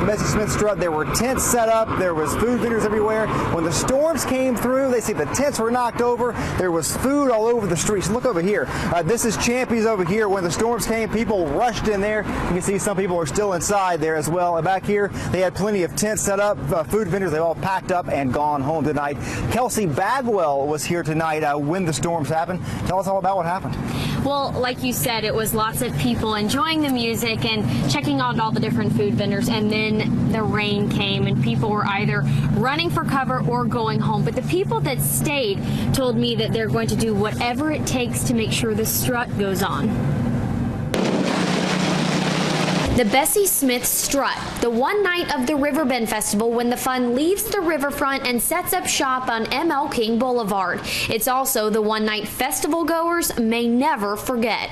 Bessie Smith Strut. There were tents set up. There was food vendors everywhere. When the storms came through, they say the tents were knocked over. There was food all over the streets. Look over here. This is Champions over here. When the storms came, people rushed in there. You can see some people are still inside there as well. And back here, they had plenty of tents set up. Food vendors, they all packed up and gone home tonight. Kelsey Bagwell was here tonight when the storms happened. Tell us all about what happened. Well, like you said, it was lots of people enjoying the music and checking out all the different food vendors, and then the rain came and people were either running for cover or going home. But the people that stayed told me that they're going to do whatever it takes to make sure the strut goes on. The Bessie Smith Strut, the one night of the Riverbend Festival when the fun leaves the riverfront and sets up shop on ML King Boulevard. It's also the one night festival goers may never forget.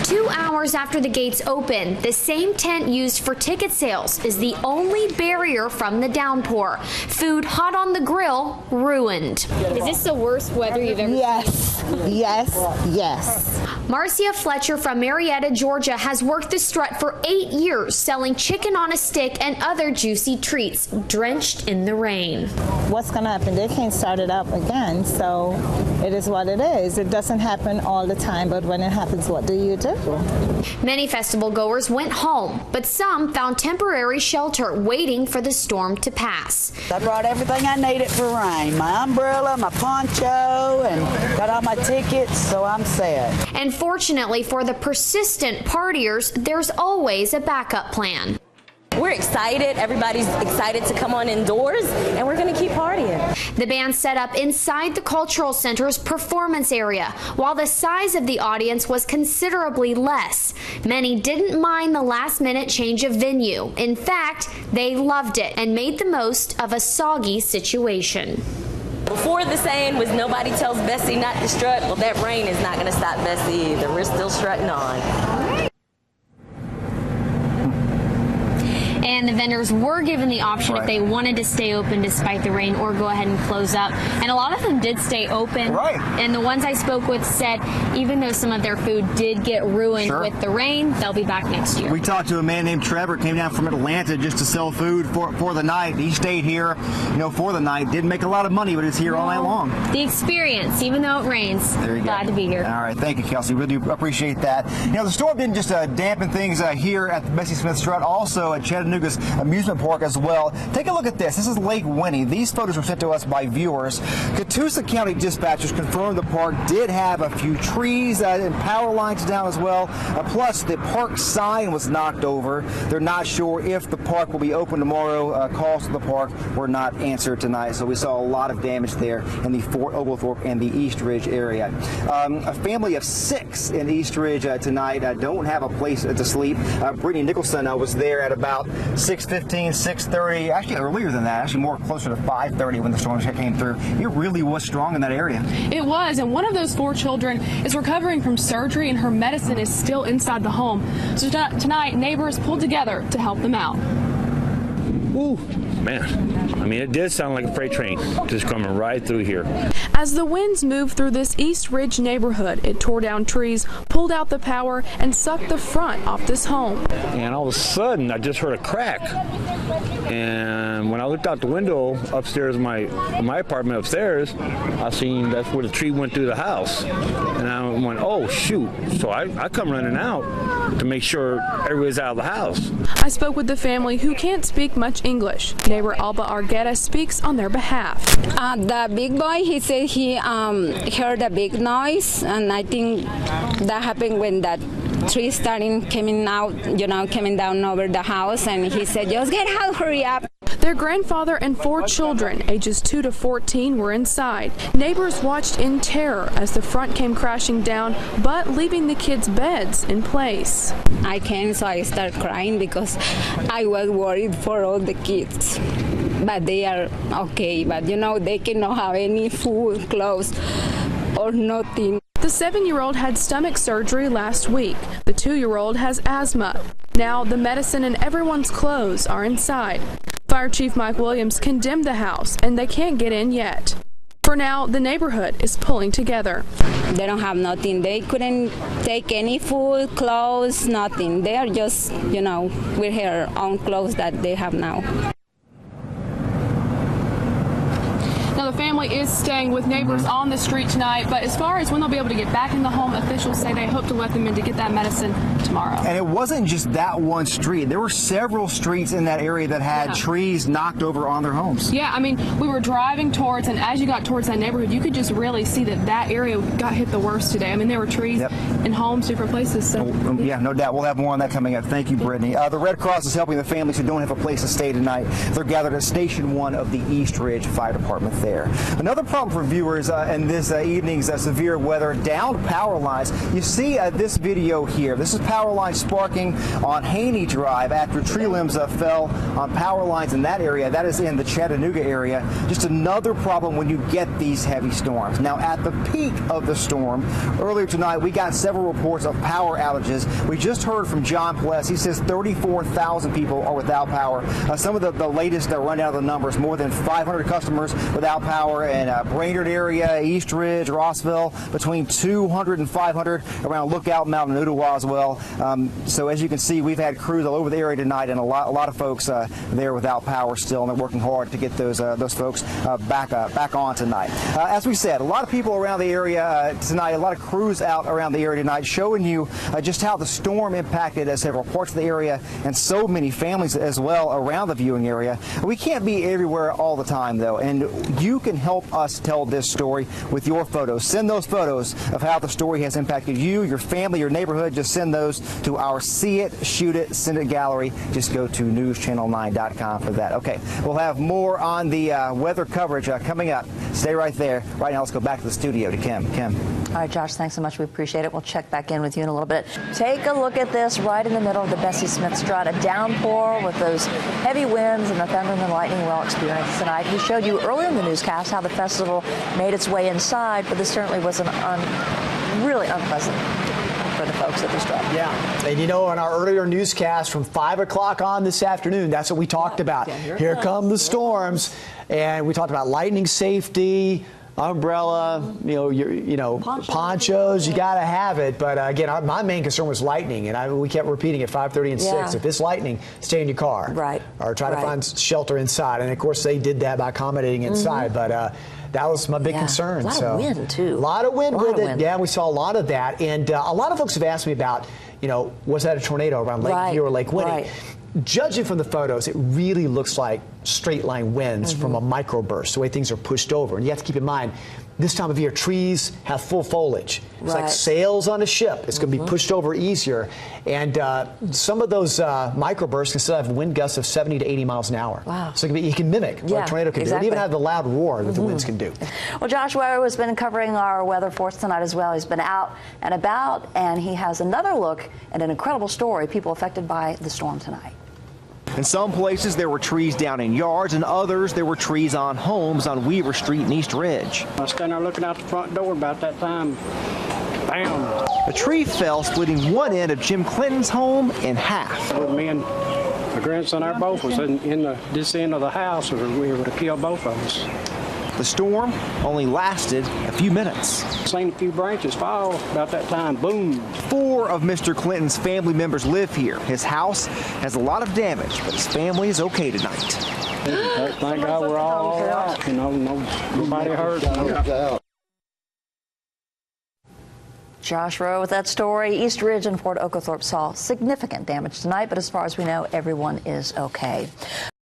2 hours after the gates open, the same tent used for ticket sales is the only barrier from the downpour. Food hot on the grill, ruined. Is this the worst weather you've ever seen? Yes. Marcia Fletcher from Marietta, Georgia has worked the strut for 8 years, selling chicken on a stick and other juicy treats, drenched in the rain. What's going to happen? They can't start it up again, so it is what it is. It doesn't happen all the time, but when it happens, what do you do? Many festival goers went home, but some found temporary shelter waiting for the storm to pass. I brought everything I needed for rain, my umbrella, my poncho, and got all my tickets, so I'm set. And fortunately for the persistent partiers, there's always a backup plan. We're excited. Everybody's excited to come on indoors, and we're going to keep partying. The band set up inside the Cultural Center's performance area, while the size of the audience was considerably less. Many didn't mind the last-minute change of venue. In fact, they loved it and made the most of a soggy situation. Before, the saying was nobody tells Bessie not to strut. Well, that rain is not going to stop Bessie either. We're still strutting on. And the vendors were given the option if they wanted to stay open despite the rain or go ahead and close up. And a lot of them did stay open. And the ones I spoke with said even though some of their food did get ruined with the rain, they'll be back next year. We talked to a man named Trevor, came down from Atlanta just to sell food for the night. He stayed here, for the night. Didn't make a lot of money, but it's here all night long. The experience, even though it rains. There you go. Glad to be here. All right, thank you, Kelsey. Really do appreciate that. The storm didn't just dampen things here at the Bessie Smith Strut, also at Chattanooga's amusement park as well. Take a look at this. This is Lake Winnie. These photos were sent to us by viewers. Catoosa County dispatchers confirmed the park did have a few trees and power lines down as well. Plus, the park sign was knocked over. They're not sure if the park will be open tomorrow. Calls to the park were not answered tonight, so we saw a lot of damage there in the Fort Oglethorpe and the East Ridge area. A family of 6 in East Ridge tonight don't have a place to sleep. Brittany Nicholson was there at about 6:15, 6:30, actually earlier than that, actually more closer to 5:30 when the storm came through. It really was strong in that area. It was, and one of those 4 children is recovering from surgery and her medicine is still inside the home. So tonight, neighbors pulled together to help them out. Ooh, man. I mean, it did sound like a freight train just coming right through here. As the winds moved through this East Ridge neighborhood, it tore down trees, pulled out the power, and sucked the front off this home. And all of a sudden, I just heard a crack. And when I looked out the window upstairs in my apartment upstairs, I seen that's where the tree went through the house. And I went, oh, shoot. So I come running out to make sure everybody's out of the house. I spoke with the family who can't speak much English. Neighbor Alba Argueta speaks on their behalf. The big boy, he said he heard a big noise, and I think that happened when that tree coming down over the house, and he said, just get out, hurry up. Their grandfather and 4 children, ages 2 to 14, were inside. Neighbors watched in terror as the front came crashing down, but leaving the kids' beds in place. I came, so I started crying because I was worried for all the kids. But they are okay, but they cannot have any food, clothes, or nothing. The 7-year-old had stomach surgery last week. The 2-year-old has asthma. Now the medicine and everyone's clothes are inside. Fire Chief Mike Williams condemned the house, and they can't get in yet. For For now, the neighborhood is pulling together. They don't have nothing. They couldn't take any food, clothes, nothing. They are just, with their own clothes that they have now. Now, the family is staying with neighbors on the street tonight, but as far as when they'll be able to get back in the home, officials say they hope to let them in to get that medicine tomorrow. And it wasn't just that one street. There were several streets in that area that had trees knocked over on their homes. Yeah, I mean, we were driving towards, and as you got towards that neighborhood, you could just really see that area got hit the worst today. I mean, there were trees in homes, different places. So yeah, no doubt. We'll have more on that coming up. Thank you, Brittany. The Red Cross is helping the families who don't have a place to stay tonight. They're gathered at Station 1 of the East Ridge Fire Department there. Another problem for viewers in this evening's severe weather, downed power lines. You see this video here. This is power lines sparking on Haney Drive after tree limbs fell on power lines in that area. That is in the Chattanooga area. Just another problem when you get these heavy storms. Now, at the peak of the storm, earlier tonight, we got several reports of power outages. We just heard from John Pless. He says 34,000 people are without power. Some of the latest rundown of the numbers, more than 500 customers without power in Brainerd area, East Ridge, Rossville, between 200 and 500 around Lookout, Mountain Ottawa as well. So as you can see, we've had crews all over the area tonight, and a lot of folks there without power still, and they're working hard to get those folks back on tonight. As we said, a lot of people around the area tonight, a lot of crews out around the area tonight, showing you just how the storm impacted several parts of the area and so many families as well around the viewing area. We can't be everywhere all the time, though, and you can help us tell this story with your photos. Send those photos of how the story has impacted you, your family, your neighborhood. Just send those to our See It, Shoot It, Send It gallery. Just go to newschannel9.com for that. Okay, we'll have more on the weather coverage coming up. Stay right there. Right now, let's go back to the studio to Kim. Kim. All right, Josh, thanks so much. We appreciate it. We'll check back in with you in a little bit. Take a look at this right in the middle of the Bessie Smith Strut. A downpour with those heavy winds and the thunder and the lightning well experienced tonight. We showed you earlier in the newscast how the festival made its way inside, but this certainly was really unpleasant for the folks at the Strut. Yeah, and in our earlier newscast from 5 o'clock on this afternoon, that's what we talked about. Here come the storms, and we talked about lightning safety, umbrella, ponchos, you got to have it. But again, my main concern was lightning, and we kept repeating at 5:30 and 6. If it's lightning, stay in your car. Right. Or try to find shelter inside. And of course, they did that by accommodating inside. But that was my big concern. A lot of wind, too. A lot of wind with it. Yeah, we saw a lot of that. And a lot of folks have asked me about, was that a tornado around Lake View or Lake Winnie? Right. Judging from the photos, it really looks like straight line winds from a microburst, the way things are pushed over. And you have to keep in mind, this time of year, trees have full foliage. It's like sails on a ship. It's going to be pushed over easier. And some of those microbursts can still have wind gusts of 70 to 80 miles an hour. Wow. So you can mimic what a tornado can do. It even have the loud roar that the winds can do. Well, Josh Ware has been covering our weather for us tonight as well. He's been out and about, and he has another look at an incredible story, people affected by the storm tonight. In some places, there were trees down in yards, and others, there were trees on homes on Weaver Street in East Ridge. I was standing there looking out the front door about that time. Bam! A tree fell, splitting one end of Jim Clinton's home in half. Me and my grandson, our both was in this end of the house, or we would have killed both of us. The storm only lasted a few minutes. Seen a few branches fall about that time, boom. 4 of Mr. Clinton's family members live here. His house has a lot of damage, but his family is okay tonight. Thank God we're all right. Nobody hurt. Josh Rowe with that story. East Ridge and Fort Oglethorpe saw significant damage tonight, but as far as we know, everyone is okay.